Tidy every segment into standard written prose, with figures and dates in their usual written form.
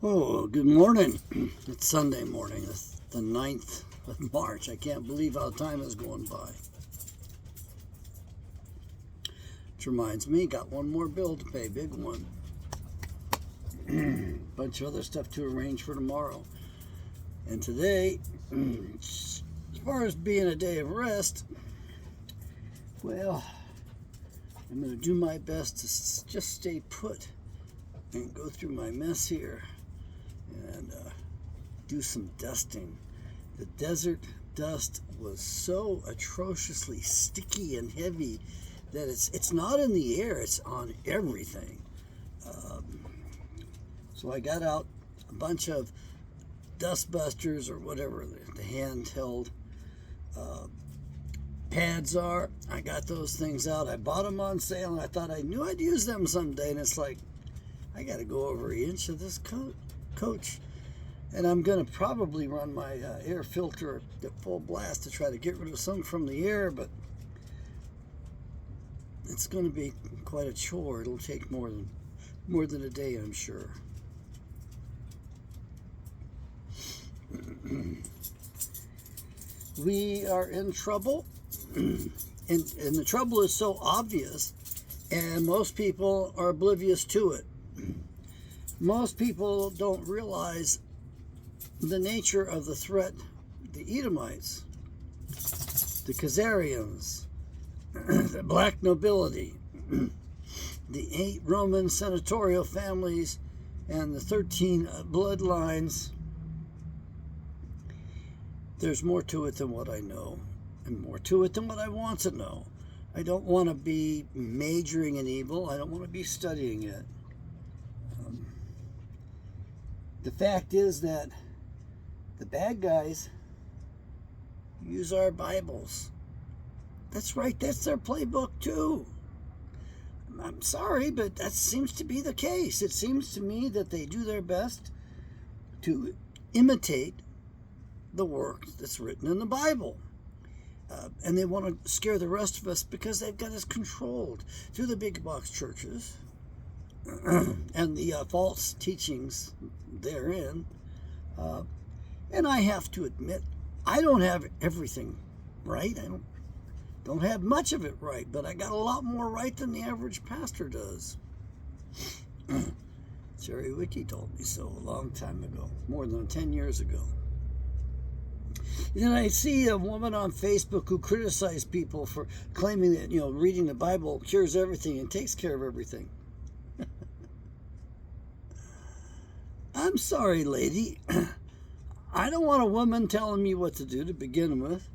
Oh, good morning. It's Sunday morning. It's the 9th of March. I can't believe how time is going by. Which reminds me, got one more bill to pay, big one. Bunch of other stuff to arrange for tomorrow. And today, as far as being a day of rest, well, I'm going to do my best to just stay put and go through my mess here and do some dusting. The desert dust was so atrociously sticky and heavy that it's not in the air, it's on everything. So I got out a bunch of dust busters or whatever the handheld pads are. I got those things out. I bought them on sale and I thought I knew I'd use them someday, and it's like I got to go over an inch of this coach. And I'm going to probably run my air filter at full blast to try to get rid of some from the air, but it's going to be quite a chore. It'll take more than a day, I'm sure. We are in trouble, and the trouble is so obvious, and most people are oblivious to it. Most people don't realize the nature of the threat. The Edomites, the Khazarians, the black nobility, the 8 Roman senatorial families, and the 13 bloodlines. There's more to it than what I know, and more to it than what I want to know. I don't want to be majoring in evil. I don't want to be studying it. The fact is that the bad guys use our Bibles. That's right, that's their playbook too. I'm sorry, but that seems to be the case. It seems to me that they do their best to imitate the work that's written in the Bible. And they want to scare the rest of us because they've got us controlled through the big box churches and the false teachings therein. And I have to admit, I don't have everything right. I don't have much of it right, but I got a lot more right than the average pastor does. Jerry Wiki told me so a long time ago, more than 10 years ago. And then I see a woman on Facebook who criticized people for claiming that, reading the Bible cures everything and takes care of everything. I'm sorry, lady. I don't want a woman telling me what to do to begin with.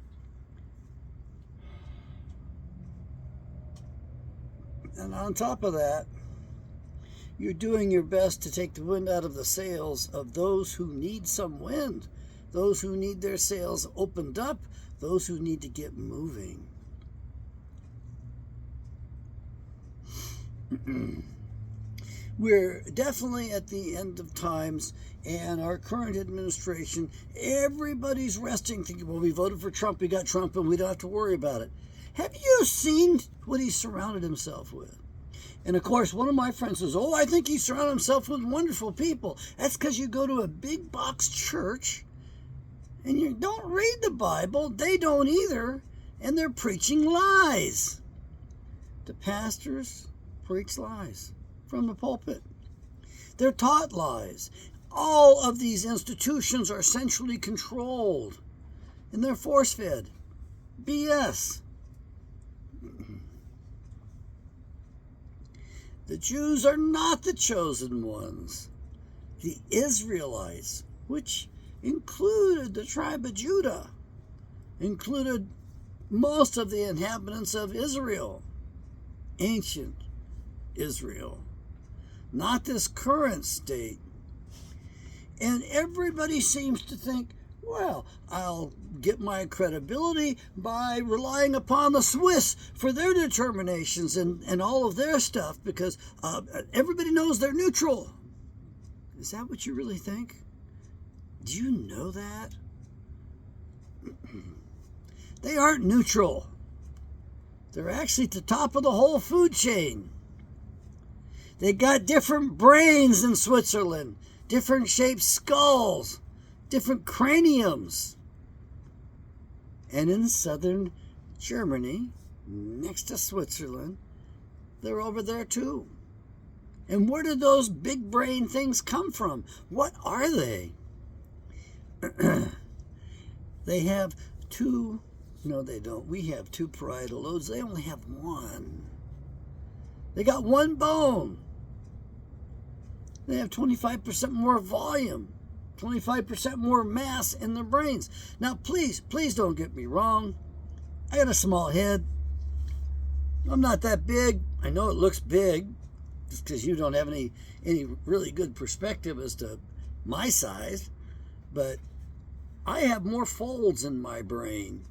And on top of that, you're doing your best to take the wind out of the sails of those who need some wind, those who need their sails opened up, those who need to get moving. We're definitely at the end of times, and our current administration, everybody's resting, thinking, well, we voted for Trump, we got Trump, and we don't have to worry about it. Have you seen what he's surrounded himself with? And of course, one of my friends says, oh, I think he's surrounded himself with wonderful people. That's because you go to a big box church, and you don't read the Bible, they don't either, and they're preaching lies. The pastors preach lies from the pulpit. They're taught lies. All of these institutions are centrally controlled, and they're force-fed. BS. The Jews are not the chosen ones. The Israelites, which included the tribe of Judah, included most of the inhabitants of Israel, ancient Israel, not this current state. And everybody seems to think, well, I'll get my credibility by relying upon the Swiss for their determinations and all of their stuff, because everybody knows they're neutral. Is that what you really think? Do you know that? They aren't neutral. They're actually at the top of the whole food chain. They got different brains in Switzerland. different shaped skulls, different craniums. And in southern Germany, next to Switzerland, they're over there too. And where did those big brain things come from? What are they? They have two, no they don't. We have two parietal lobes. They only have one. They got one bone. They have 25% more volume, 25% more mass in their brains. Now, please don't get me wrong. I got a small head. I'm not that big. I know it looks big just because you don't have any really good perspective as to my size, but I have more folds in my brain,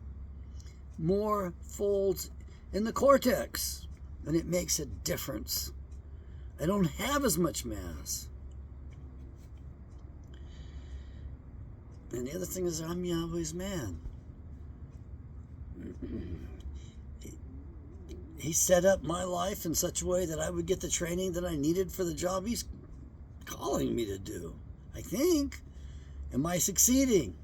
more folds in the cortex, and it makes a difference. I don't have as much mass. And the other thing is I'm Yahweh's man. He set up my life in such a way that I would get the training that I needed for the job he's calling me to do. I think. Am I succeeding?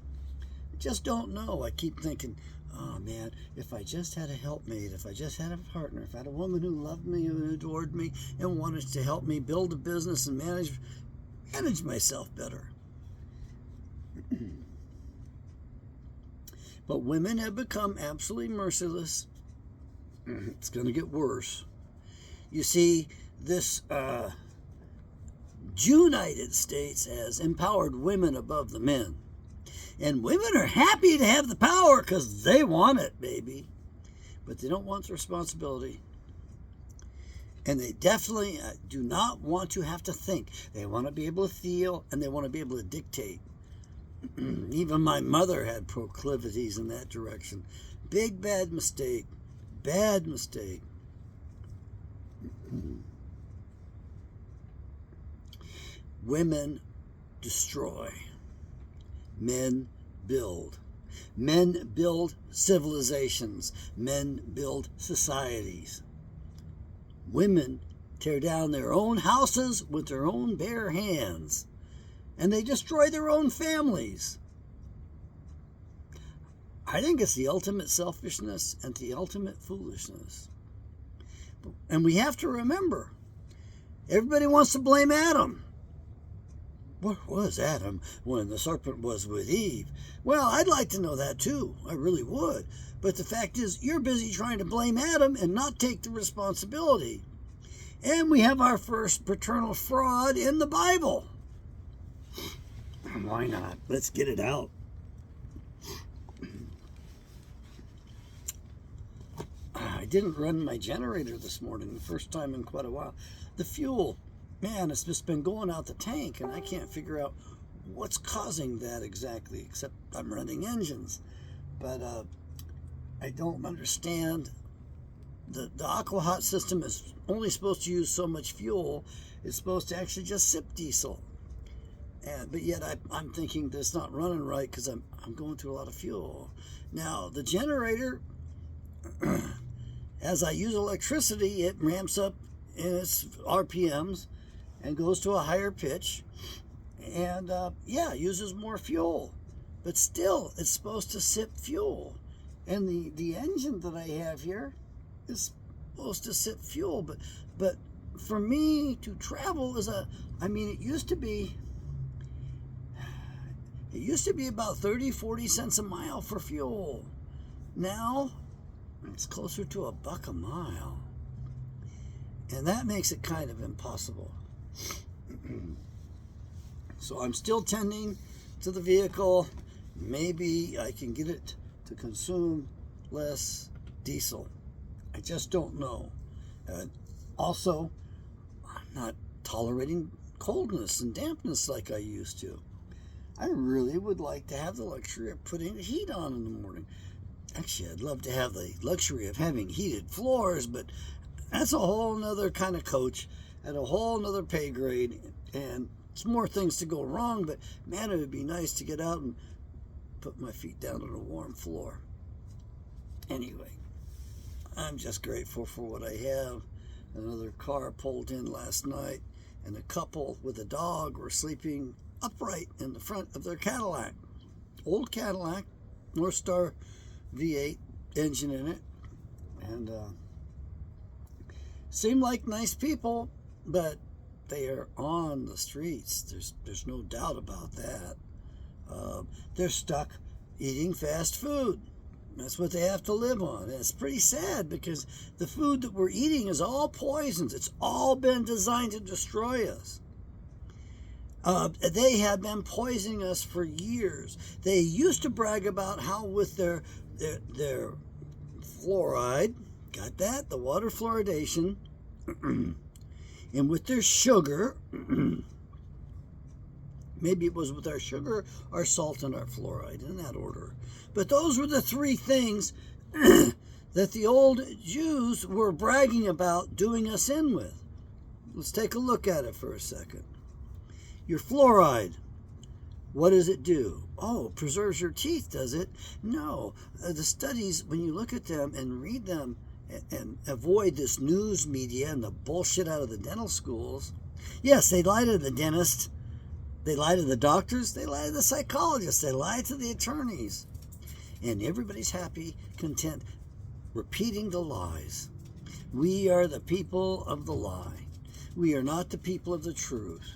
I just don't know. I keep thinking, oh man, if I just had a helpmate, if I just had a partner, if I had a woman who loved me and adored me and wanted to help me build a business and manage myself better. But women have become absolutely merciless. It's going to get worse. You see, this United States has empowered women above the men. And women are happy to have the power because they want it, baby. But they don't want the responsibility. And they definitely do not want to have to think. They want to be able to feel, and they want to be able to dictate. Even my mother had proclivities in that direction. Big, bad mistake. Bad mistake. Women destroy. Men build. Men build civilizations. Men build societies. Women tear down their own houses with their own bare hands. And they destroy their own families. I think it's the ultimate selfishness and the ultimate foolishness. And we have to remember, everybody wants to blame Adam. What was Adam when the serpent was with Eve? Well, I'd like to know that too. I really would. But the fact is, you're busy trying to blame Adam and not take the responsibility. And we have our first paternal fraud in the Bible. Why not? Let's get it out. I didn't run my generator this morning, the first time in quite a while. The fuel, man, it's just been going out the tank, and I can't figure out what's causing that exactly, except I'm running engines. But I don't understand. The Aqua Hot system is only supposed to use so much fuel. It's supposed to actually just sip diesel. But yet I'm thinking that's not running right because I'm going through a lot of fuel. Now, the generator, as I use electricity, it ramps up in its RPMs and goes to a higher pitch. And, uses more fuel. But still, it's supposed to sip fuel. And the engine that I have here is supposed to sip fuel. But for me to travel it used to be about 30-40 cents a mile for fuel. Now it's closer to $1 a mile, and that makes it kind of impossible. So I'm still tending to the vehicle. Maybe I can get it to consume less diesel. I just don't know. Also, I'm not tolerating coldness and dampness like I used to. I really would like to have the luxury of putting the heat on in the morning. Actually, I'd love to have the luxury of having heated floors, but that's a whole nother kind of coach at a whole nother pay grade, and it's more things to go wrong, but man, it would be nice to get out and put my feet down on a warm floor. Anyway, I'm just grateful for what I have. Another car pulled in last night, and a couple with a dog were sleeping upright in the front of their Cadillac. Old Cadillac, North Star V8 engine in it, and seemed like nice people, but they are on the streets. There's no doubt about that. They're stuck eating fast food. That's what they have to live on. And it's pretty sad because the food that we're eating is all poisons. It's all been designed to destroy us. They have been poisoning us for years. They used to brag about how with their fluoride, got that? The water fluoridation, and with their sugar, maybe it was with our sugar, our salt, and our fluoride, in that order. But those were the three things that the old Jews were bragging about doing us in with. Let's take a look at it for a second. Your fluoride, what does it do? Oh, it preserves your teeth, does it? No. The studies, when you look at them and read them and avoid this news media and the bullshit out of the dental schools, yes, they lie to the dentist, they lie to the doctors, they lie to the psychologists, they lie to the attorneys. And everybody's happy, content, repeating the lies. We are the people of the lie. We are not the people of the truth.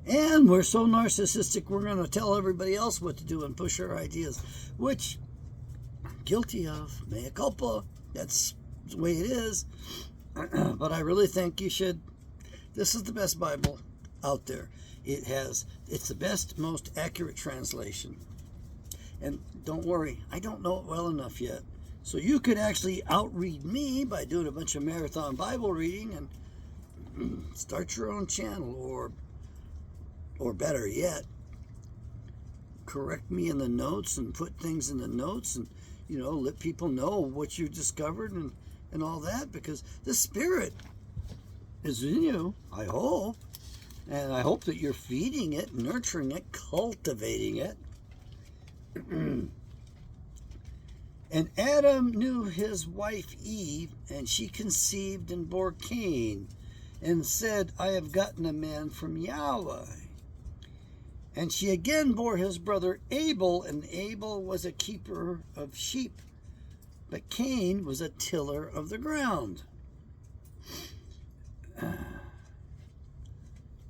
And we're so narcissistic, we're going to tell everybody else what to do and push our ideas, which I'm guilty of. Mea culpa. That's the way it is. But I really think you should. This is the best Bible out there. It's the best, most accurate translation. And don't worry, I don't know it well enough yet. So you could actually outread me by doing a bunch of marathon Bible reading and start your own channel, or better yet, correct me in the notes and put things in the notes and, let people know what you discovered and all that, because the Spirit is in you, I hope. And I hope that you're feeding it, nurturing it, cultivating it. And Adam knew his wife Eve, and she conceived and bore Cain, and said, I have gotten a man from Yahweh. And she again bore his brother Abel, and Abel was a keeper of sheep, but Cain was a tiller of the ground.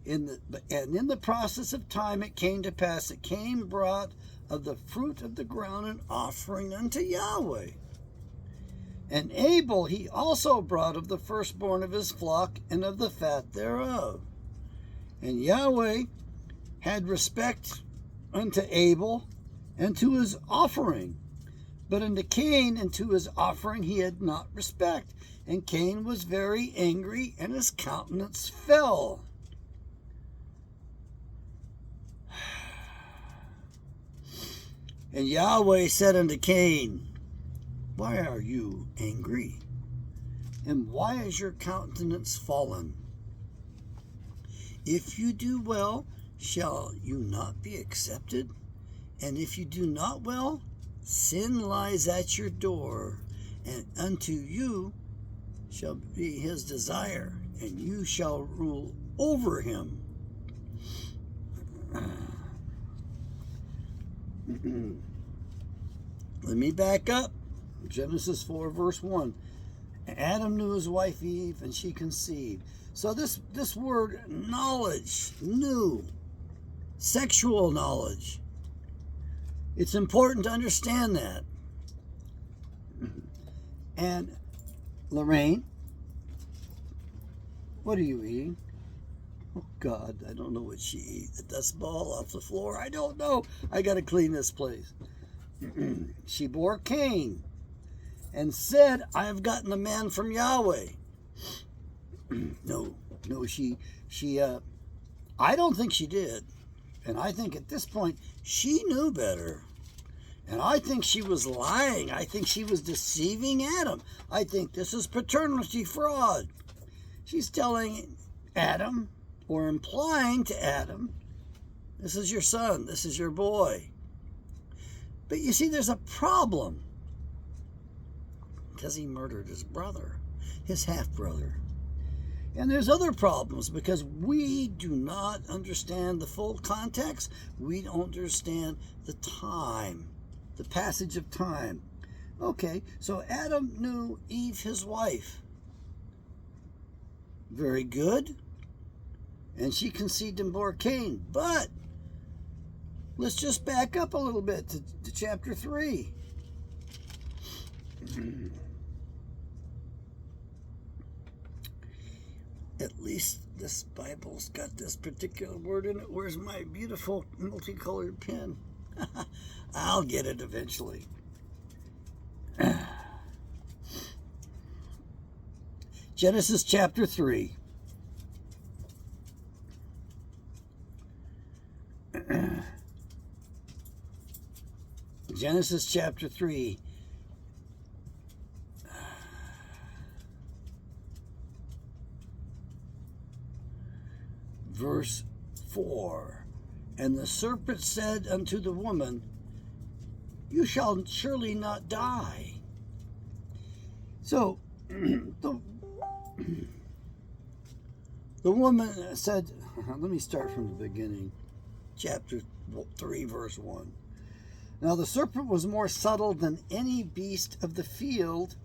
In the process of time it came to pass that Cain brought of the fruit of the ground an offering unto Yahweh. And Abel he also brought of the firstborn of his flock and of the fat thereof. And Yahweh had respect unto Abel and to his offering, but unto Cain and to his offering he had not respect. And Cain was very angry, and his countenance fell. And Yahweh said unto Cain, why are you angry? And why is your countenance fallen? If you do well, shall you not be accepted? And if you do not well, sin lies at your door, and unto you shall be his desire, and you shall rule over him. Let me back up. Genesis 4, verse 1. Adam knew his wife Eve, and she conceived. So this word knowledge, knew, sexual knowledge, it's important to understand that. And Lorraine, what are you eating? Oh God, I don't know what she eats. A dust ball off the floor? I don't know. I got to clean this place. She bore Cain and said, I have gotten a man from Yahweh. No, I don't think she did. And I think at this point, she knew better. And I think she was lying. I think she was deceiving Adam. I think this is paternity fraud. She's telling Adam, or implying to Adam, this is your son, this is your boy. But you see, there's a problem. Because he murdered his brother, his half-brother. And there's other problems because we do not understand the full context. We don't understand the time, the passage of time. Okay, so Adam knew Eve, his wife. Very good. And she conceived and bore Cain. But let's just back up a little bit to chapter 3. At least this Bible's got this particular word in it. Where's my beautiful multicolored pen? I'll get it eventually. Genesis chapter 3. Genesis chapter 3. Verse 4. And the serpent said unto the woman, You shall surely not die. So, the woman said, let me start from the beginning. Chapter 3, verse 1. Now the serpent was more subtle than any beast of the field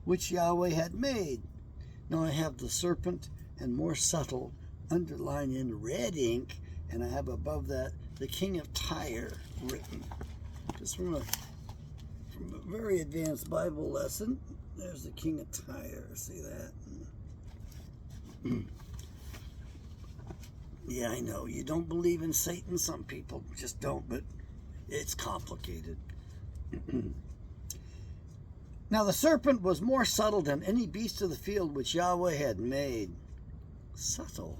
which Yahweh had made. Now I have the serpent and more subtle underlined in red ink, and I have above that the king of Tyre written. Just from a very advanced Bible lesson. There's the king of Tyre. See that? Yeah, I know. You don't believe in Satan. Some people just don't, but it's complicated. Now the serpent was more subtle than any beast of the field which Yahweh had made. Subtle,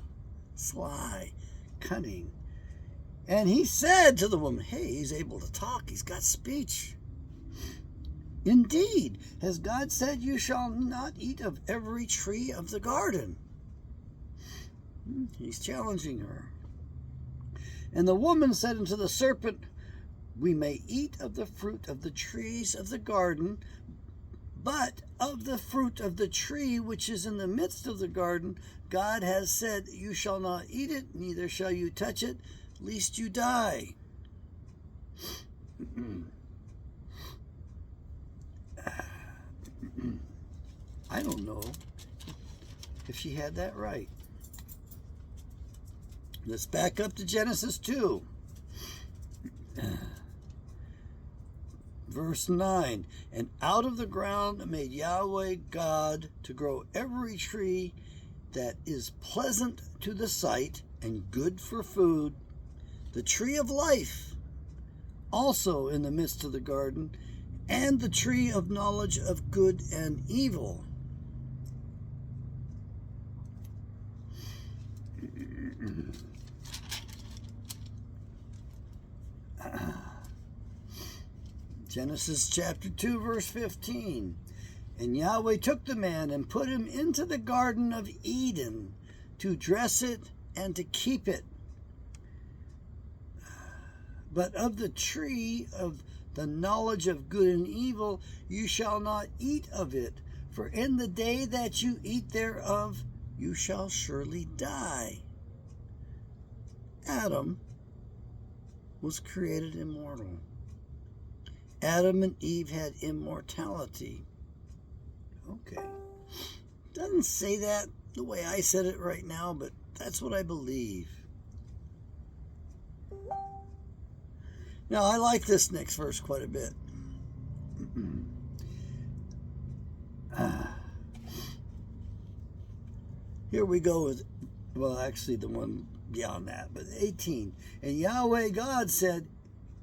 sly, cunning. And he said to the woman, hey, he's able to talk. He's got speech. Indeed, has God said, You shall not eat of every tree of the garden? He's challenging her. And the woman said unto the serpent, We may eat of the fruit of the trees of the garden, but of the fruit of the tree which is in the midst of the garden, God has said, You shall not eat it, neither shall you touch it, lest you die. I don't know if she had that right. Let's back up to Genesis 2. Verse 9. And out of the ground made Yahweh God to grow every tree that is pleasant to the sight and good for food, the tree of life also in the midst of the garden, and the tree of knowledge of good and evil. Genesis chapter 2, verse 15. And Yahweh took the man and put him into the Garden of Eden to dress it and to keep it. But of the tree of the knowledge of good and evil you shall not eat of it, for in the day that you eat thereof you shall surely die. Adam was created immortal. Adam and Eve had immortality. Okay. Doesn't say that the way I said it right now, but that's what I believe. Now, I like this next verse quite a bit. Here we go with, well, actually the one beyond that, but 18. And Yahweh God said,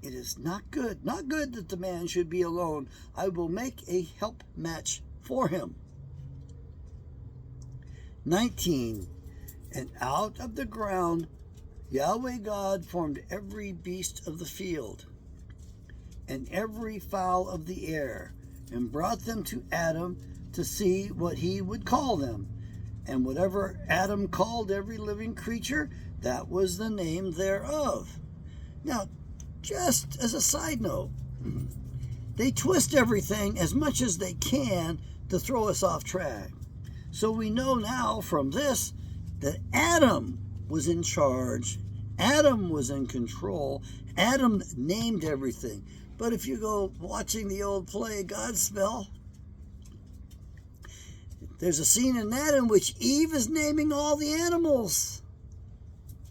It is not good that the man should be alone. I will make a help match for him. 19. And out of the ground Yahweh God formed every beast of the field and every fowl of the air, and brought them to Adam to see what he would call them. And whatever Adam called every living creature, that was the name thereof. Now, just as a side note, they twist everything as much as they can to throw us off track. So we know now from this that Adam was in charge. Adam was in control. Adam named everything. But if you go watching the old play Godspell, there's a scene in that in which Eve is naming all the animals.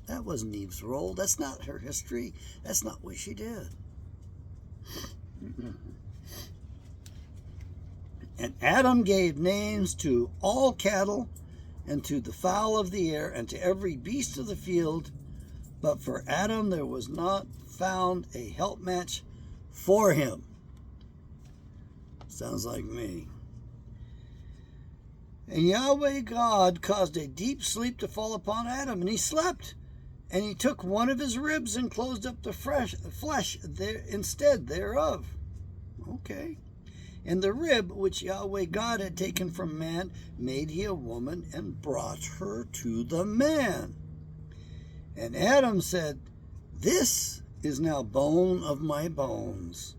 That wasn't Eve's role. That's not her history. That's not what she did. And Adam gave names to all cattle, and to the fowl of the air, and to every beast of the field. But for Adam there was not found a helpmatch for him. Sounds like me. And Yahweh God caused a deep sleep to fall upon Adam, and he slept. And he took one of his ribs and closed up the flesh there instead thereof. Okay. And the rib which Yahweh God had taken from man made he a woman and brought her to the man. And Adam said, This is now bone of my bones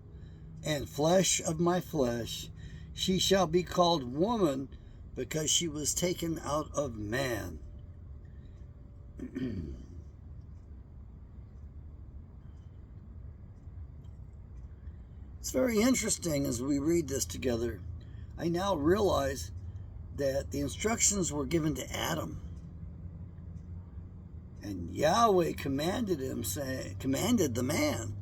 and flesh of my flesh. She shall be called woman because she was taken out of man. It's very interesting as we read this together. I now realize that the instructions were given to Adam. And Yahweh commanded the man.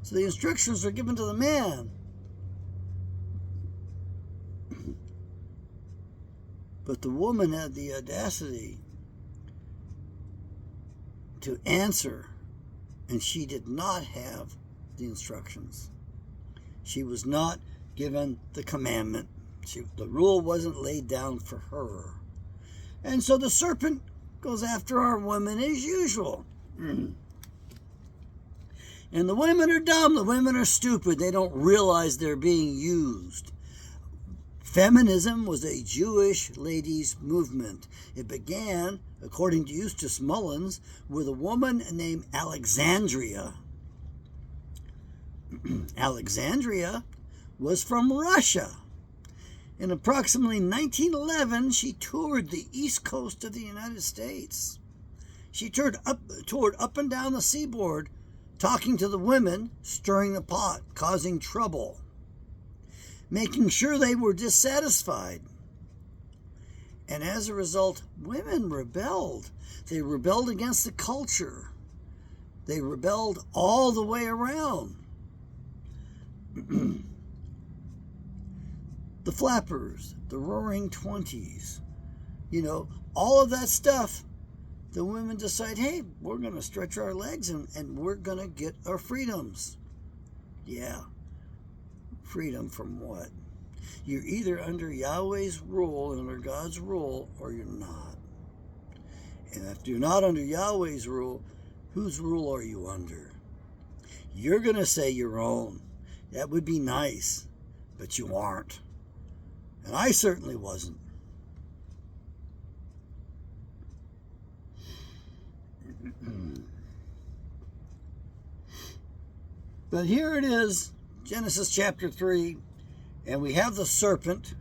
So the instructions were given to the man. But the woman had the audacity to answer, and she did not have the instructions. She was not given the commandment. The rule wasn't laid down for her. And so the serpent goes after our women as usual. And the women are dumb. The women are stupid. They don't realize they're being used. Feminism was a Jewish ladies' movement. It began, according to Eustace Mullins, with a woman named Alexandria. Alexandria was from Russia. In approximately 1911, she toured the east coast of the United States. She toured up and down the seaboard, talking to the women, stirring the pot, causing trouble, making sure they were dissatisfied. And as a result, women rebelled. They rebelled against the culture. They rebelled all the way around. The flappers, the roaring 20s, all of that stuff, the women decide, hey, we're going to stretch our legs and we're going to get our freedoms. Yeah. Freedom from what? You're either under Yahweh's rule, under God's rule, or you're not. And if you're not under Yahweh's rule, whose rule are you under? You're going to say your own. That would be nice, but you aren't. And I certainly wasn't. But here it is, Genesis chapter 3, and we have the serpent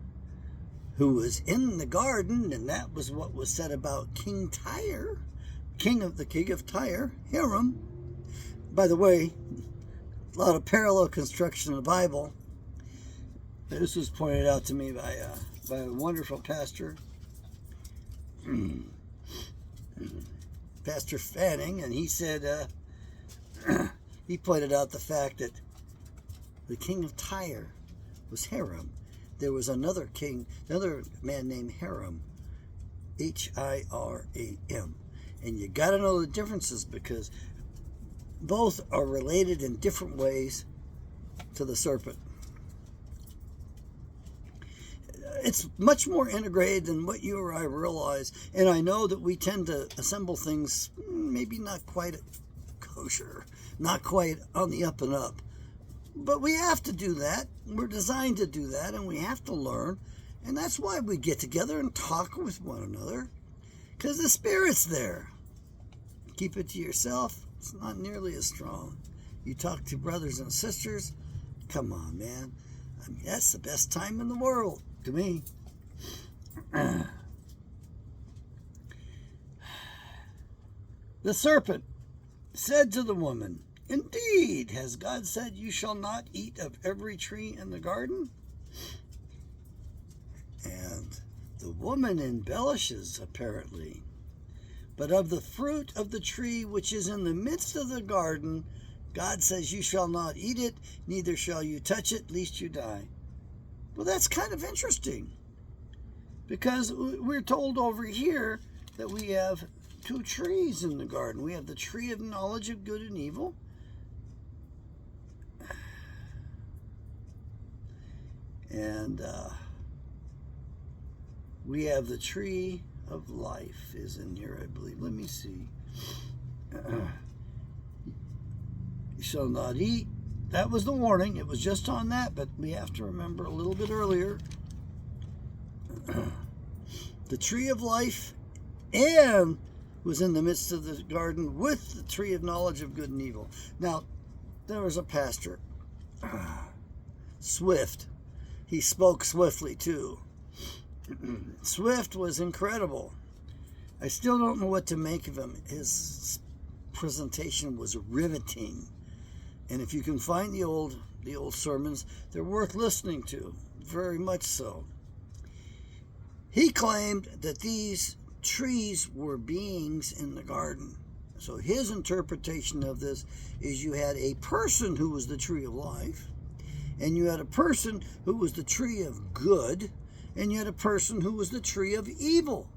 who was in the garden, and that was what was said about King Tyre, king of Tyre, Hiram. By the way, a lot of parallel construction in the Bible. This was pointed out to me by a wonderful pastor, Pastor Fanning, and he said, he pointed out the fact that the king of Tyre was Hiram. There was another man named Hiram, Hiram. And you got to know the differences because both are related in different ways to the serpent. It's much more integrated than what you or I realize. And I know that we tend to assemble things maybe not quite kosher, not quite on the up and up. But we have to do that. We're designed to do that, and we have to learn. And that's why we get together and talk with one another, because the Spirit's there. Keep it to yourself, it's not nearly as strong. You talk to brothers and sisters, come on, man. I mean, that's the best time in the world to me. The serpent said to the woman, "Indeed, has God said you shall not eat of every tree in the garden?" And the woman embellishes, apparently. "But of the fruit of the tree which is in the midst of the garden, God says you shall not eat it, neither shall you touch it, lest you die." Well, that's kind of interesting, because we're told over here that we have two trees in the garden. We have the tree of knowledge of good and evil, and we have the tree of life is in here, I believe. Let me see. You shall not eat. That was the warning. It was just on that, but we have to remember a little bit earlier. The tree of life and was in the midst of the garden with the tree of knowledge of good and evil. Now, there was a pastor, Swift. He spoke swiftly too. Swift was incredible. I still don't know what to make of him. His presentation was riveting. And if you can find the old sermons, they're worth listening to, very much so. He claimed that these trees were beings in the garden. So his interpretation of this is you had a person who was the tree of life, and you had a person who was the tree of good, and you had a person who was the tree of evil.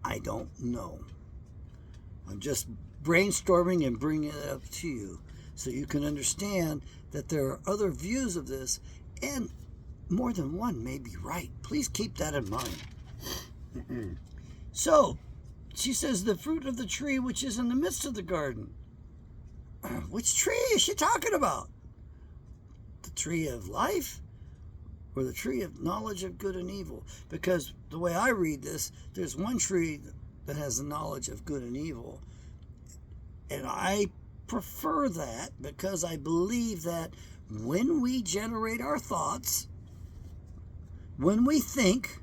I don't know. I'm just brainstorming and bringing it up to you so you can understand that there are other views of this, and more than one may be right. Please keep that in mind. So, she says, the fruit of the tree which is in the midst of the garden. Which tree is she talking about? The tree of life or the tree of knowledge of good and evil? Because the way I read this, there's one tree that has the knowledge of good and evil. And I prefer that because I believe that when we generate our thoughts, when we think,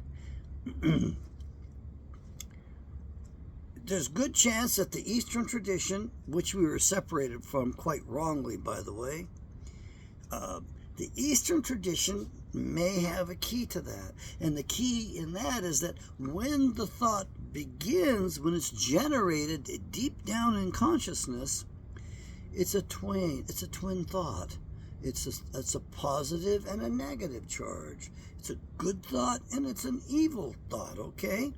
there's good chance that the Eastern tradition, which we were separated from quite wrongly, by the way, the Eastern tradition may have a key to that. And the key in that is that when the thought begins, when it's generated deep down in consciousness, it's a twin thought. It's a positive and a negative charge. It's a good thought and it's an evil thought, okay?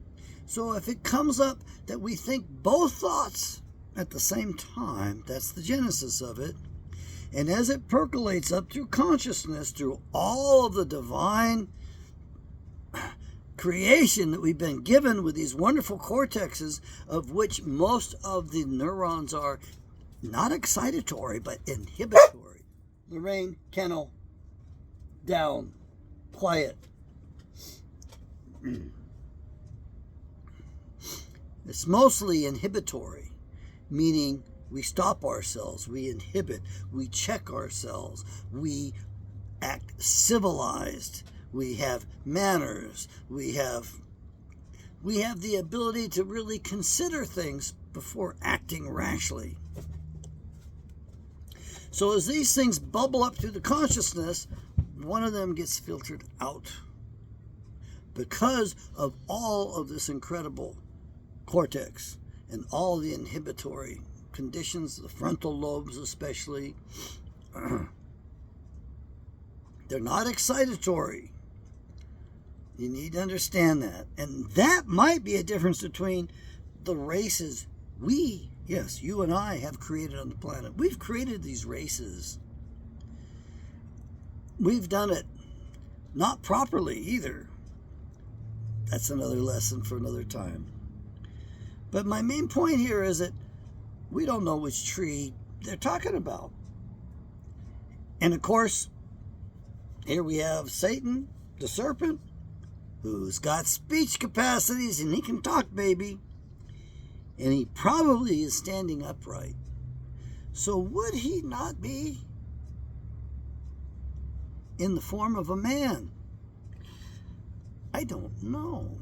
So if it comes up that we think both thoughts at the same time, that's the genesis of it. And as it percolates up through consciousness, through all of the divine creation that we've been given with these wonderful cortexes, of which most of the neurons are not excitatory, but inhibitory. Lorraine, kennel, down, quiet. It's mostly inhibitory, meaning we stop ourselves, we inhibit, we check ourselves, we act civilized, we have manners, we have the ability to really consider things before acting rashly. So as these things bubble up through the consciousness, one of them gets filtered out because of all of this incredible cortex and all the inhibitory conditions, the frontal lobes especially. They're not excitatory. You need to understand that. And that might be a difference between the races you and I have created on the planet. We've created these races. We've done it not properly either. That's another lesson for another time. But my main point here is that we don't know which tree they're talking about. And of course, here we have Satan, the serpent, who's got speech capacities and he can talk, baby. And he probably is standing upright. So would he not be in the form of a man? I don't know.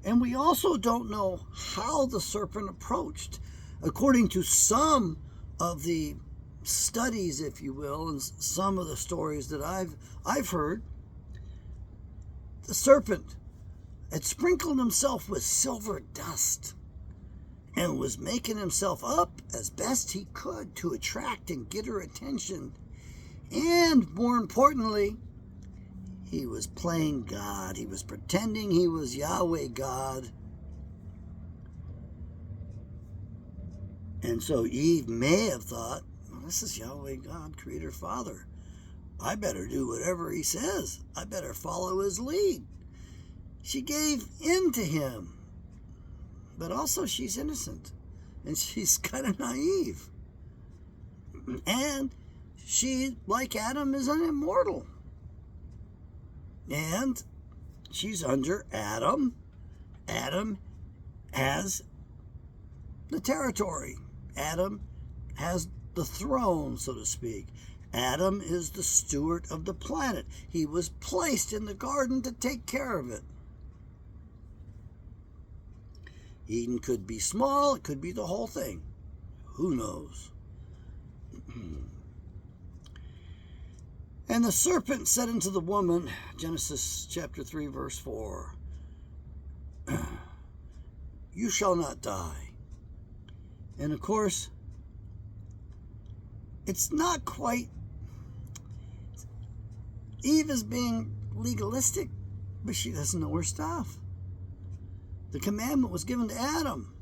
And we also don't know how the serpent approached. According to some of the studies, if you will, and some of the stories that I've heard, the serpent had sprinkled himself with silver dust and was making himself up as best he could to attract and get her attention. And more importantly, he was playing God. He was pretending he was Yahweh God. And so Eve may have thought, well, this is Yahweh God, Creator Father. I better do whatever he says. I better follow his lead. She gave in to him. But also she's innocent. And she's kind of naive. And she, like Adam, is an immortal. And she's under Adam. Adam has the territory. Adam has the throne, so to speak. Adam is the steward of the planet. He was placed in the garden to take care of it. Eden could be small, it could be the whole thing. Who knows? And the serpent said unto the woman, Genesis chapter 3, verse 4, you shall not die. And of course, it's not quite, Eve is being legalistic, but she doesn't know her stuff. The commandment was given to Adam,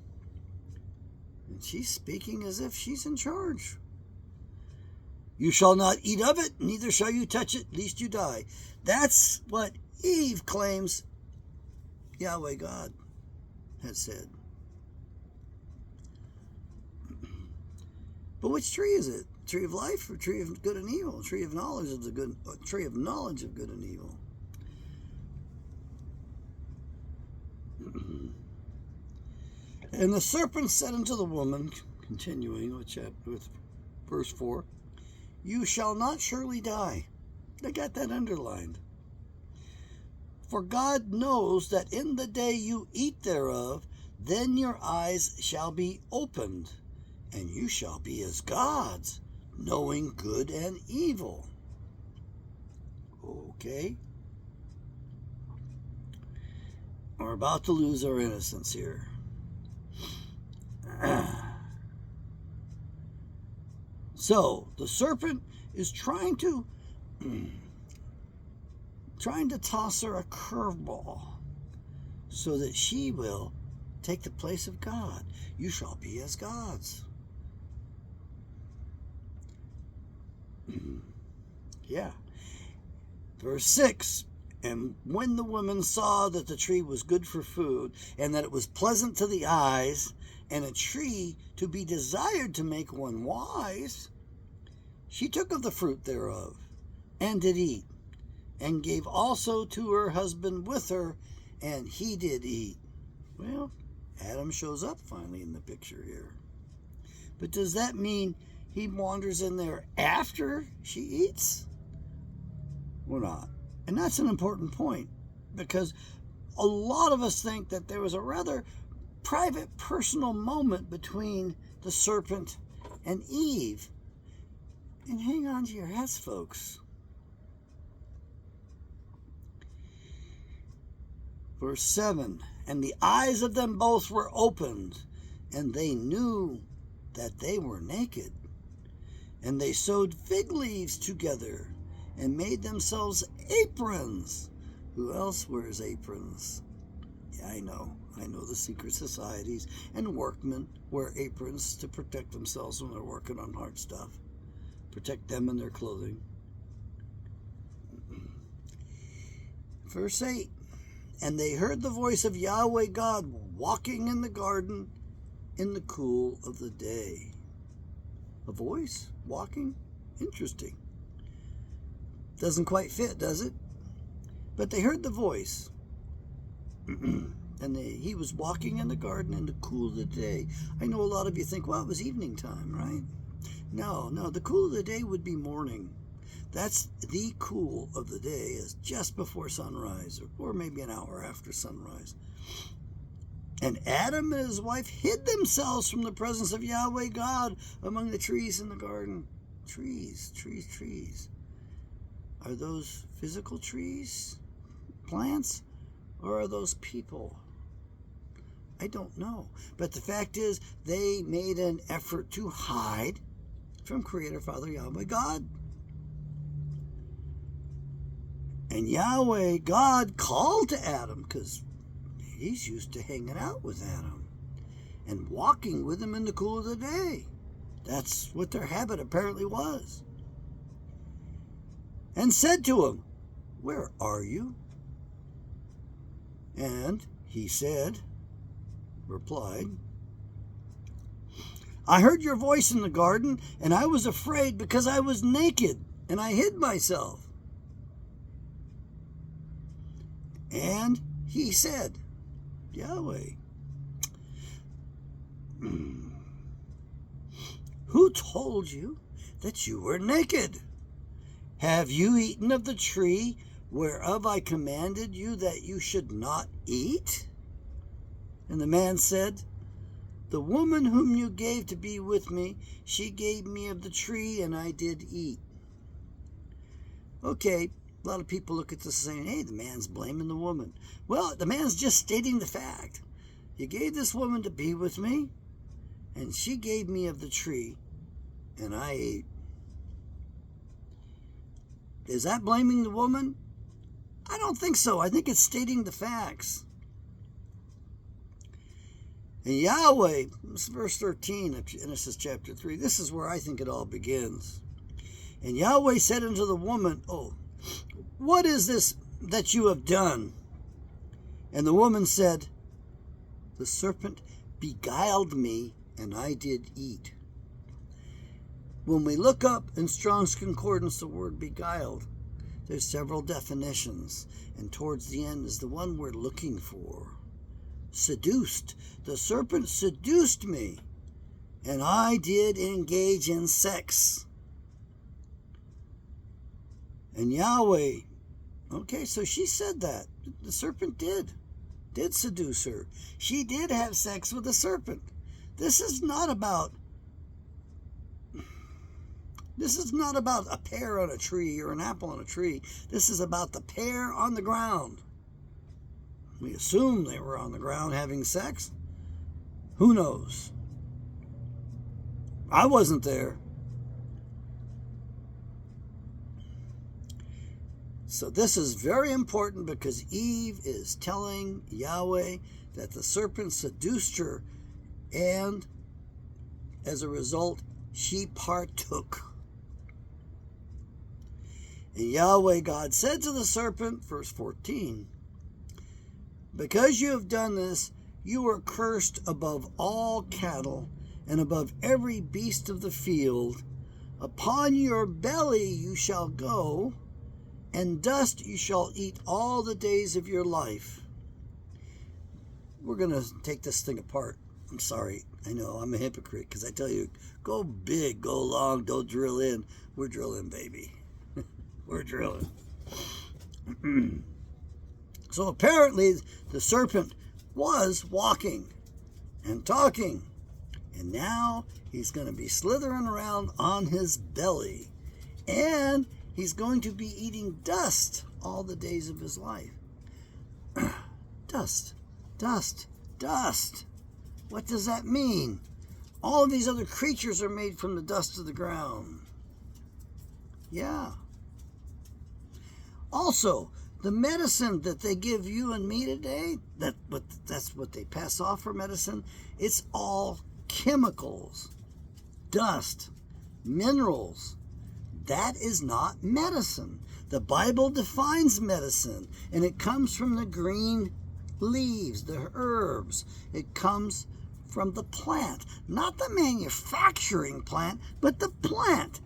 and she's speaking as if she's in charge. You shall not eat of it, neither shall you touch it, lest you die. That's what Eve claims Yahweh God has said. But which tree is it? Tree of life or tree of good and evil? Tree of knowledge of the good, tree of knowledge of good and evil. And the serpent said unto the woman, continuing with verse 4, you shall not surely die. I got that underlined. For God knows that in the day you eat thereof, then your eyes shall be opened, and you shall be as gods, knowing good and evil. Okay. We're about to lose our innocence here. So the serpent is trying to toss her a curveball so that she will take the place of God. You shall be as gods. Yeah. Verse 6. And when the woman saw that the tree was good for food, and that it was pleasant to the eyes, and a tree to be desired to make one wise, she took of the fruit thereof, and did eat, and gave also to her husband with her, and he did eat. Well, Adam shows up finally in the picture here. But does that mean he wanders in there after she eats? Or not? And that's an important point, because a lot of us think that there was a rather private, personal moment between the serpent and Eve. And hang on to your hats, folks. Verse 7, and the eyes of them both were opened, and they knew that they were naked. And they sewed fig leaves together, and made themselves aprons. Who else wears aprons? Yeah, I know the secret societies and workmen wear aprons to protect themselves when they're working on hard stuff. Protect them and their clothing. Verse 8, and they heard the voice of Yahweh God walking in the garden in the cool of the day. A voice walking? Interesting. Doesn't quite fit, does it? But they heard the voice. And he was walking in the garden in the cool of the day. I know a lot of you think, well, it was evening time, right? No, the cool of the day would be morning. That's the cool of the day, is just before sunrise, or maybe an hour after sunrise. And Adam and his wife hid themselves from the presence of Yahweh God among the trees in the garden. Trees. Are those physical trees, plants, or are those people? I don't know. But the fact is, they made an effort to hide from Creator Father Yahweh God. And Yahweh God called to Adam, because he's used to hanging out with Adam and walking with him in the cool of the day. That's what their habit apparently was. And said to him, "Where are you?" And he replied, "I heard your voice in the garden, and I was afraid because I was naked, and I hid myself." And he said, Yahweh, "Who told you that you were naked? Have you eaten of the tree whereof I commanded you that you should not eat?" And the man said, "The woman whom you gave to be with me, she gave me of the tree, and I did eat." Okay, a lot of people look at this saying, hey, the man's blaming the woman. Well, the man's just stating the fact. You gave this woman to be with me, and she gave me of the tree, and I ate. Is that blaming the woman? I don't think so. I think it's stating the facts. And Yahweh, this is verse 13 of Genesis chapter 3, this is where I think it all begins. And Yahweh said unto the woman, "Oh, what is this that you have done?" And the woman said, "The serpent beguiled me, and I did eat." When we look up in Strong's Concordance the word beguiled, there's several definitions, and towards the end is the one we're looking for. Seduced. The serpent seduced me, and I did engage in sex. And Yahweh, okay, so she said that. The serpent did seduce her. She did have sex with the serpent. This is not about a pear on a tree or an apple on a tree. This is about the pear on the ground. We assume they were on the ground having sex. Who knows? I wasn't there. So this is very important because Eve is telling Yahweh that the serpent seduced her, and as a result, she partook. And Yahweh God said to the serpent, verse 14, "Because you have done this, you are cursed above all cattle and above every beast of the field. Upon your belly you shall go, and dust you shall eat all the days of your life." We're going to take this thing apart. I'm sorry. I know I'm a hypocrite because I tell you, go big, go long, don't drill in. We're drilling, baby. We're drilling. So apparently the serpent was walking and talking, and now he's going to be slithering around on his belly, and he's going to be eating dust all the days of his life. Dust, dust, dust. What does that mean? All of these other creatures are made from the dust of the ground. Yeah. Also, the medicine that they give you and me today, that's what they pass off for medicine. It's all chemicals, dust, minerals. That is not medicine. The Bible defines medicine, and it comes from the green leaves, the herbs. It comes from the plant, not the manufacturing plant, but the plant,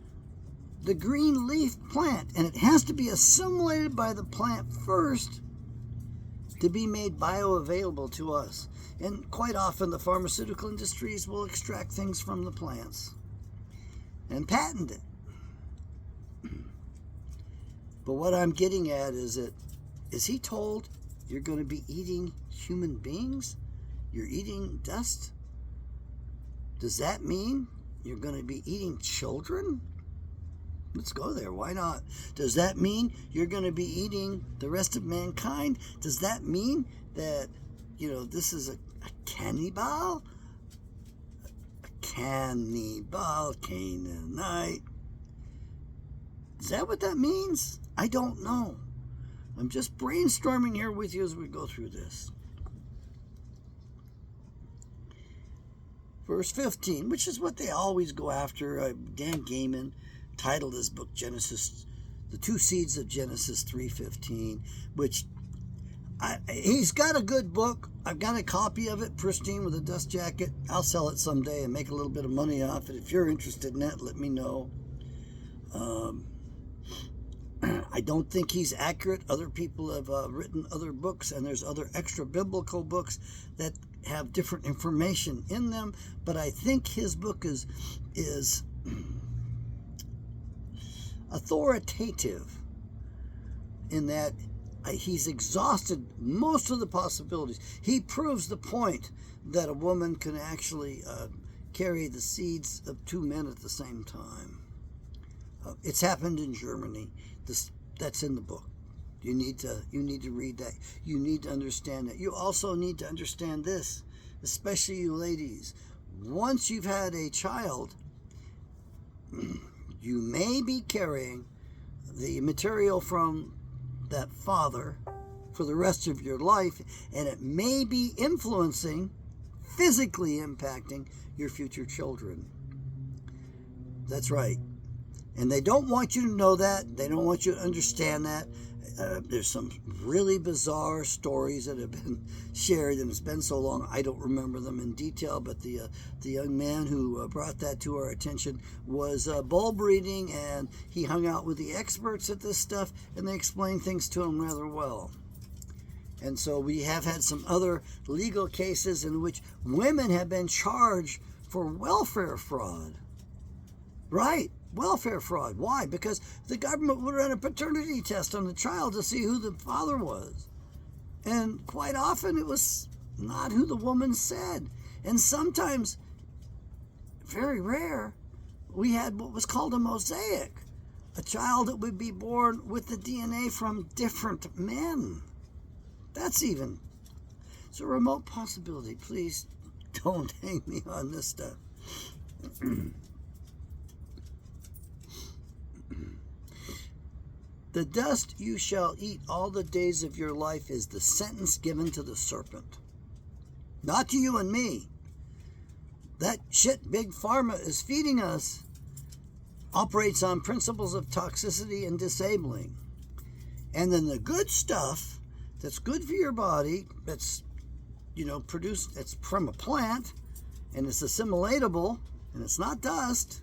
the green leaf plant. And it has to be assimilated by the plant first to be made bioavailable to us. And quite often the pharmaceutical industries will extract things from the plants and patent it. But what I'm getting at is that, is he told you're going to be eating human beings? You're eating dust? Does that mean you're going to be eating children? Let's go there. Why not? Does that mean you're going to be eating the rest of mankind? Does that mean that, this is a cannibal? A cannibal, Canaanite. Is that what that means? I don't know. I'm just brainstorming here with you as we go through this. Verse 15, which is what they always go after. Dan Gaiman titled his book Genesis, The Two Seeds of Genesis 3:15, which he's got a good book. I've got a copy of it, pristine with a dust jacket. I'll sell it someday and make a little bit of money off it. If you're interested in that, let me know. I don't think he's accurate. Other people have written other books, and there's other extra biblical books that have different information in them. But I think his book is authoritative in that he's exhausted most of the possibilities. He proves the point that a woman can actually carry the seeds of two men at the same time. It's happened in Germany. That's in the book. You need to read that. You need to understand that. You also need to understand this, especially you ladies. Once you've had a child, you may be carrying the material from that father for the rest of your life, and it may be influencing, physically impacting your future children. That's right. And they don't want you to know that. They don't want you to understand that. There's some really bizarre stories that have been shared, and it's been so long I don't remember them in detail, but the young man who brought that to our attention was bull breeding, and he hung out with the experts at this stuff, and they explained things to him rather well. And so we have had some other legal cases in which women have been charged for welfare fraud. Right. Welfare fraud. Why? Because the government would run a paternity test on the child to see who the father was. And quite often it was not who the woman said. And sometimes, very rare, we had what was called a mosaic. A child that would be born with the DNA from different men. It's a remote possibility. Please don't hang me on this stuff. The dust you shall eat all the days of your life is the sentence given to the serpent. Not to you and me. That shit Big Pharma is feeding us operates on principles of toxicity and disabling. And then the good stuff that's good for your body, that's, produced, it's from a plant, and it's assimilatable, and it's not dust,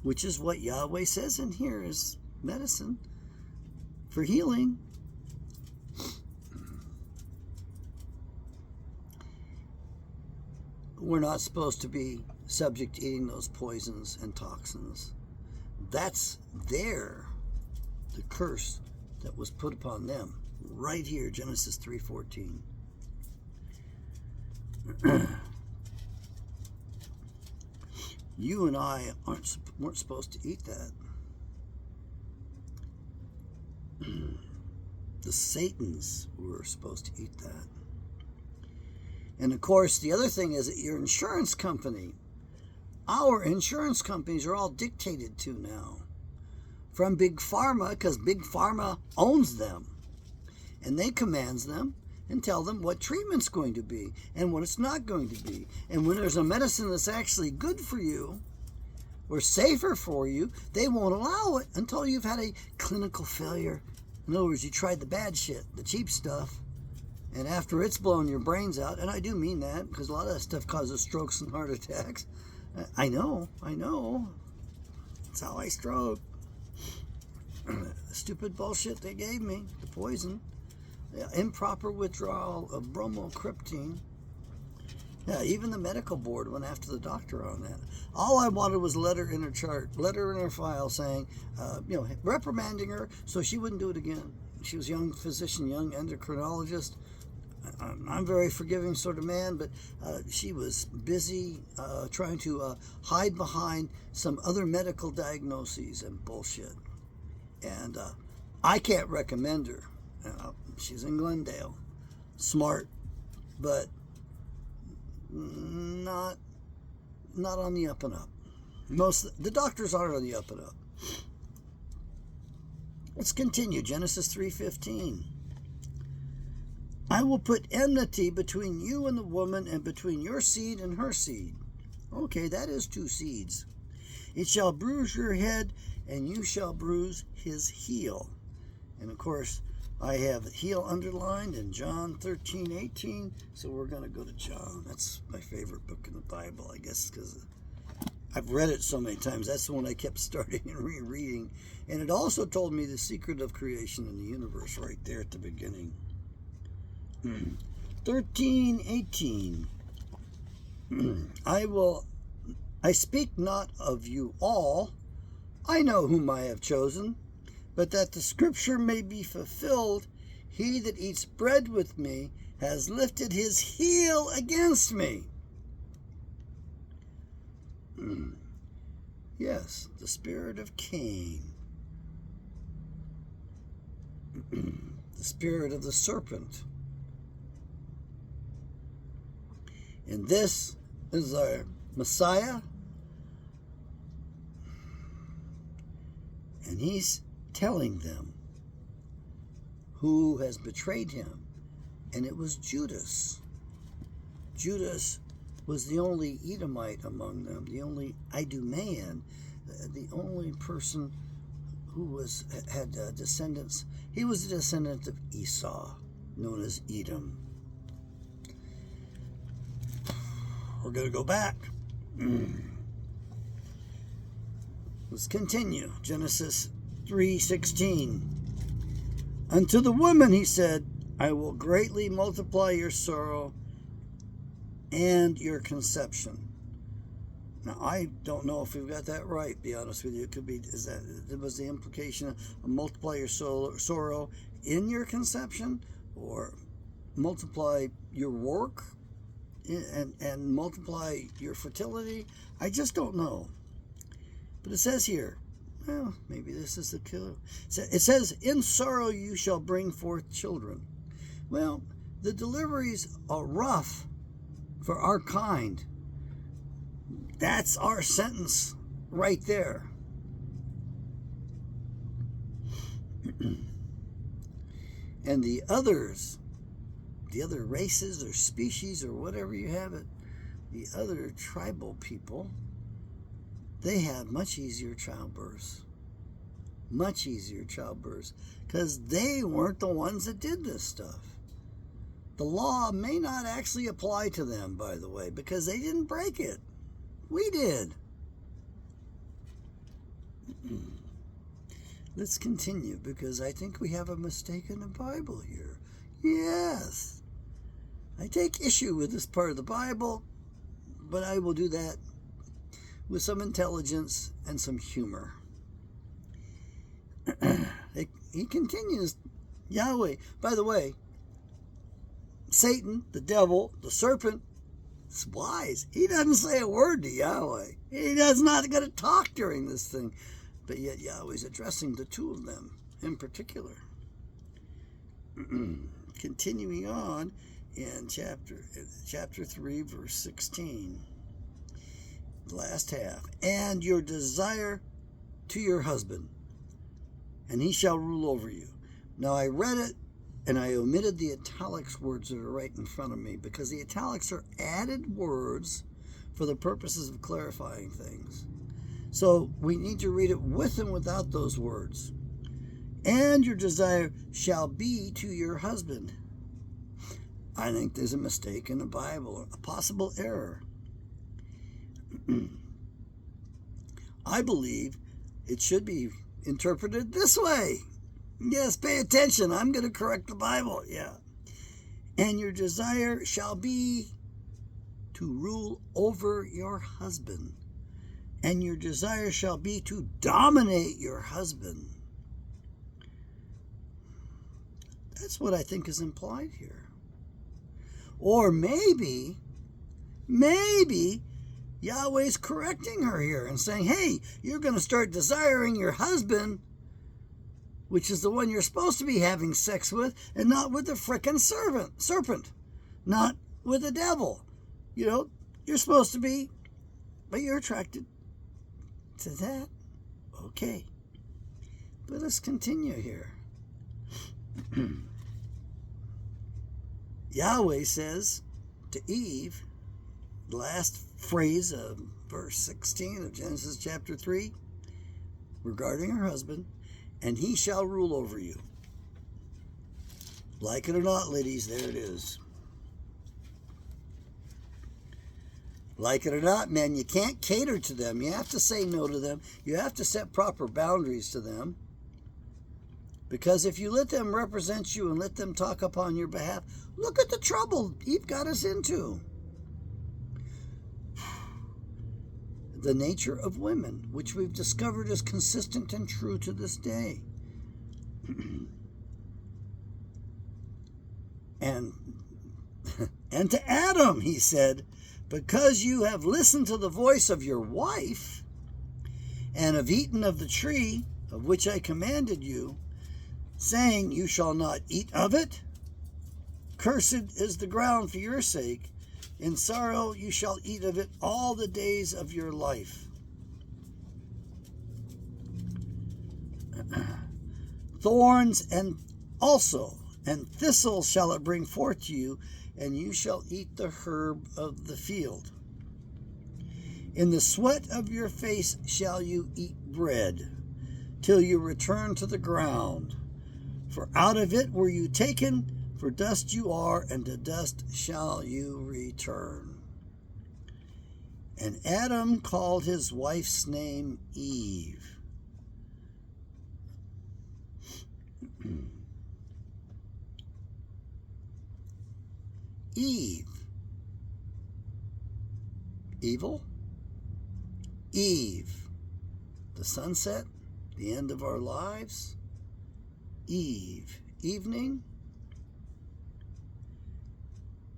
which is what Yahweh says in here is medicine for healing. We're not supposed to be subject to eating those poisons and toxins. That's the curse that was put upon them. Right here, Genesis 3:14. You and I weren't supposed to eat that. The Satans were supposed to eat that. And of course, the other thing is that your insurance company, our insurance companies are all dictated to now from Big Pharma, because Big Pharma owns them. And they commands them and tell them what treatment's going to be and what it's not going to be. And when there's a medicine that's actually good for you or safer for you, they won't allow it until you've had a clinical failure. In other words, you tried the bad shit, the cheap stuff, and after it's blown your brains out, and I do mean that, because a lot of that stuff causes strokes and heart attacks. I know. That's how I stroke. The stupid bullshit they gave me, the poison. Improper withdrawal of bromocriptine. Yeah, even the medical board went after the doctor on that. All I wanted was letter in her file saying, reprimanding her so she wouldn't do it again. She was a young physician, young endocrinologist. I'm a very forgiving sort of man, but she was busy trying to hide behind some other medical diagnoses and bullshit. And I can't recommend her. She's in Glendale. Smart, but not on the up and up. The doctors aren't on the up and up. Let's continue. Genesis 3:15. I will put enmity between you and the woman, and between your seed and her seed. Okay, that is two seeds. It shall bruise your head, and you shall bruise his heel. And of course, I have heel underlined in John 13:18, so we're going to go to John. That's my favorite book in the Bible, I guess, because I've read it so many times. That's the one I kept starting and rereading. And it also told me the secret of creation in the universe right there at the beginning. 13:18. I speak not of you all. I know whom I have chosen, but that the scripture may be fulfilled, he that eats bread with me has lifted his heel against me. Yes, the spirit of Cain. The spirit of the serpent. And this is our Messiah. And he's telling them who has betrayed him. And it was Judas. Judas was the only Edomite among them, the only Idumean, the only person who had descendants. He was a descendant of Esau, known as Edom. We're going to go back. Let's continue. Genesis 3:16. Unto the woman he said, I will greatly multiply your sorrow and your conception. Now, I don't know if we've got that right, to be honest with you. It could be, was the implication of multiply your sorrow in your conception, or multiply your work and multiply your fertility? I just don't know. But it says here, well, maybe this is the killer. It says, in sorrow you shall bring forth children. Well, the deliveries are rough for our kind. That's our sentence right there. And the others, the other races or species or whatever you have it, the other tribal people, they had much easier childbirths. Much easier childbirths. Because they weren't the ones that did this stuff. The law may not actually apply to them, by the way, because they didn't break it. We did. Let's continue, because I think we have a mistake in the Bible here. Yes. I take issue with this part of the Bible, but I will do that with some intelligence and some humor. He continues, Yahweh. By the way, Satan, the devil, the serpent, is wise. He doesn't say a word to Yahweh. He does not going to talk during this thing. But yet Yahweh's addressing the two of them in particular. Continuing on in chapter 3, verse 16. The last half. And your desire to your husband, and he shall rule over you. Now I read it, and I omitted the italics words that are right in front of me, because the italics are added words for the purposes of clarifying things. So we need to read it with and without those words. And your desire shall be to your husband. I think there's a mistake in the Bible, a possible error. I believe it should be interpreted this way. Yes, pay attention. I'm going to correct the Bible. Yeah. And your desire shall be to rule over your husband, and your desire shall be to dominate your husband. That's what I think is implied here. Or maybe Yahweh's correcting her here and saying, hey, you're going to start desiring your husband, which is the one you're supposed to be having sex with, and not with the frickin' serpent, not with the devil. You know, you're supposed to be, but you're attracted to that. Okay. But let's continue here. Yahweh says to Eve, the last phrase of verse 16 of Genesis chapter 3, regarding her husband, and he shall rule over you. Like it or not, ladies, there it is. Like it or not, men, you can't cater to them. You have to say no to them. You have to set proper boundaries to them. Because if you let them represent you and let them talk upon your behalf, look at the trouble Eve got us into. The nature of women, which we've discovered is consistent and true to this day. And to Adam, he said, because you have listened to the voice of your wife and have eaten of the tree of which I commanded you, saying, you shall not eat of it, cursed is the ground for your sake. In sorrow you shall eat of it all the days of your life. Thorns and thistles shall it bring forth to you, and you shall eat the herb of the field. In the sweat of your face shall you eat bread, till you return to the ground. For out of it were you taken, for dust you are, and to dust shall you return. And Adam called his wife's name Eve. Eve. Evil. Eve. The sunset, the end of our lives. Eve. Evening.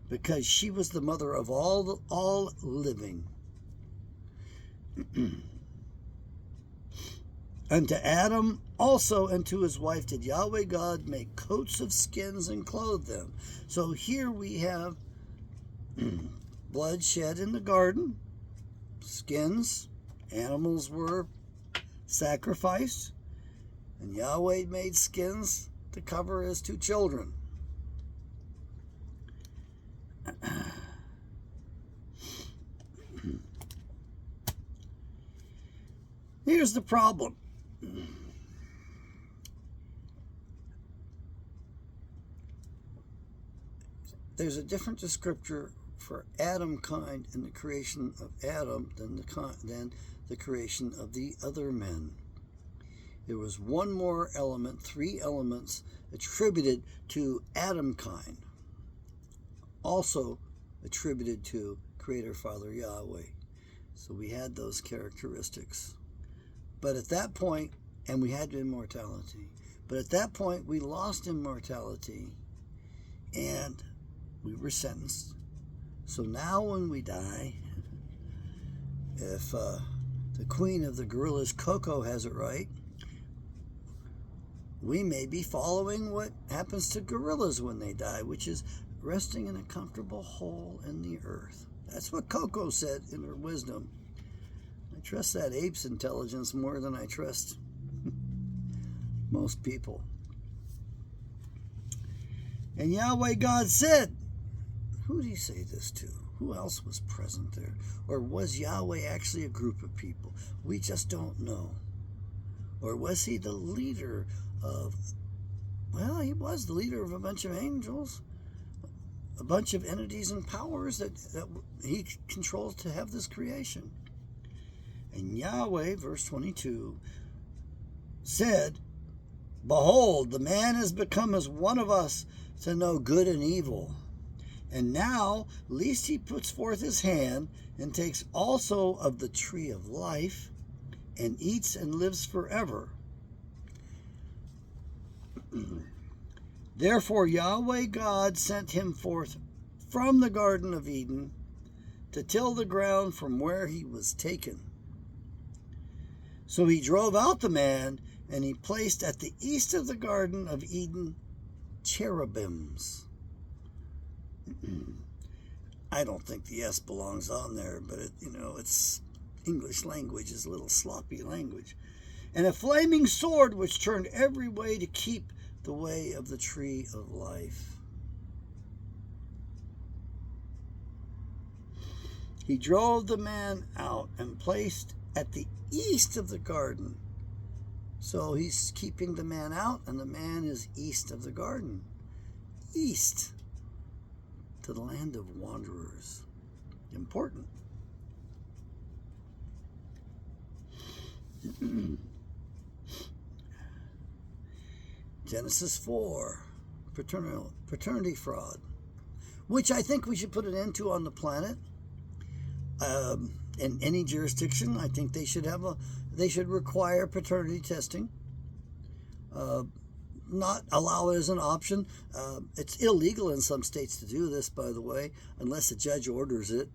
Because she was the mother of all living. Unto Adam also and to his wife did Yahweh God make coats of skins and clothe them. So here we have blood shed in the garden, skins, animals were sacrificed, and Yahweh made skins to cover his two children. Here's the problem. There's a different descriptor for Adam kind in the creation of Adam than the creation of the other men. There was one more element, 3 elements attributed to Adam kind, also attributed to Creator Father Yahweh. So we had those characteristics. But at that point, and we had immortality, but at that point we lost immortality and we were sentenced. So now when we die, if the queen of the gorillas, Coco, has it right, we may be following what happens to gorillas when they die, which is resting in a comfortable hole in the earth. That's what Coco said in her wisdom. I trust that ape's intelligence more than I trust most people. And Yahweh God said, who did he say this to? Who else was present there? Or was Yahweh actually a group of people? We just don't know. Or was he the leader of, well, he was the leader of a bunch of angels, a bunch of entities and powers that he controls to have this creation. And Yahweh, verse 22, said, behold, the man is become as one of us to know good and evil. And now, lest he puts forth his hand and takes also of the tree of life and eats and lives forever. Therefore Yahweh God sent him forth from the Garden of Eden to till the ground from where he was taken. So he drove out the man, and he placed at the east of the Garden of Eden cherubims. I don't think the S belongs on there, but it's English language is a little sloppy language. And a flaming sword which turned every way to keep the way of the tree of life. He drove the man out and placed at the east of the garden. So he's keeping the man out, and the man is east of the garden. East to the land of wanderers. Important. Genesis 4, paternity fraud, which I think we should put an end to on the planet. In any jurisdiction, I think they should require paternity testing. Not allow it as an option. It's illegal in some states to do this, by the way, unless a judge orders it.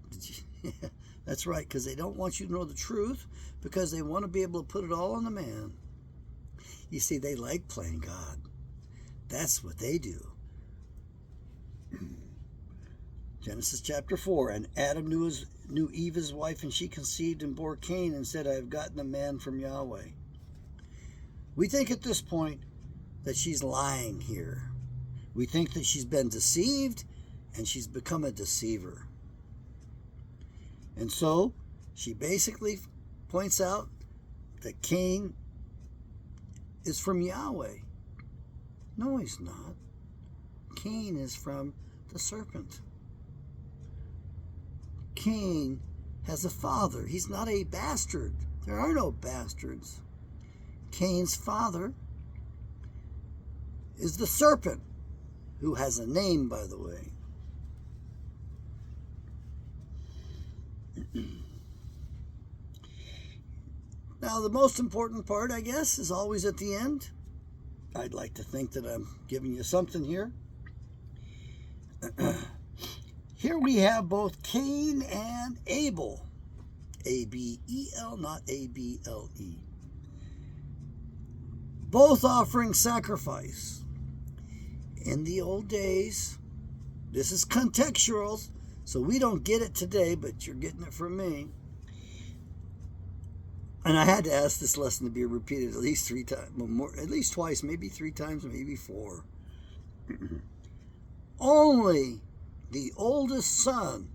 That's right, because they don't want you to know the truth, because they want to be able to put it all on the man. You see, they like playing God. That's what they do. Genesis chapter 4, and Adam knew Eve his wife, and she conceived and bore Cain and said, I have gotten a man from Yahweh. We think at this point that she's lying here. We think that she's been deceived and she's become a deceiver. And so she basically points out that Cain is from Yahweh. No, he's not. Cain is from the serpent. Cain has a father. He's not a bastard. There are no bastards. Cain's father is the serpent, who has a name, by the way. Now, the most important part, I guess, is always at the end. I'd like to think that I'm giving you something here. Here we have both Cain and Abel. A-B-E-L, not A-B-L-E. Both offering sacrifice. In the old days, this is contextual, so we don't get it today, but you're getting it from me. And I had to ask this lesson to be repeated at least 3 times, at least twice, maybe 3 times, maybe 4. Only the oldest son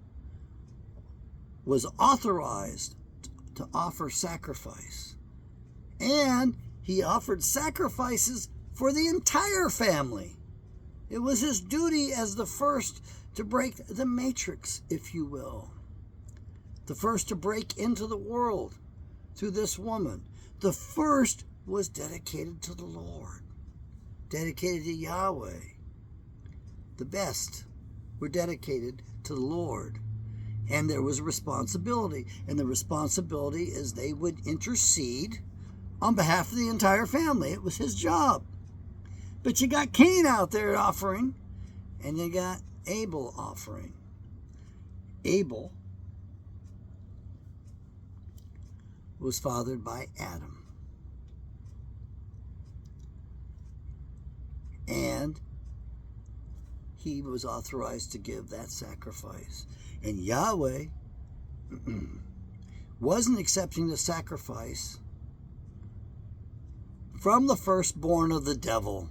was authorized to offer sacrifice. And he offered sacrifices for the entire family. It was his duty as the first to break the matrix, if you will. The first to break into the world through this woman. The first was dedicated to the Lord, dedicated to Yahweh. The best were dedicated to the Lord. And there was a responsibility. And the responsibility is they would intercede on behalf of the entire family. It was his job. But you got Cain out there offering, and you got Abel offering. Abel was fathered by Adam. And he was authorized to give that sacrifice. And Yahweh wasn't accepting the sacrifice from the firstborn of the devil.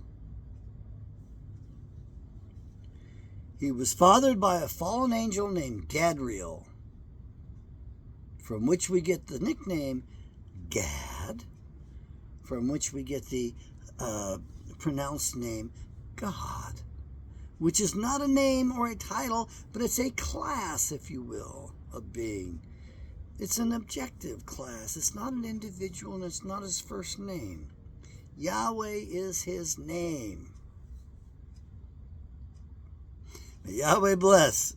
He was fathered by a fallen angel named Gadriel, from which we get the nickname Gad, from which we get the pronounced name God, which is not a name or a title, but it's a class, if you will, of being. It's an objective class. It's not an individual, and it's not his first name. Yahweh is his name. May Yahweh bless.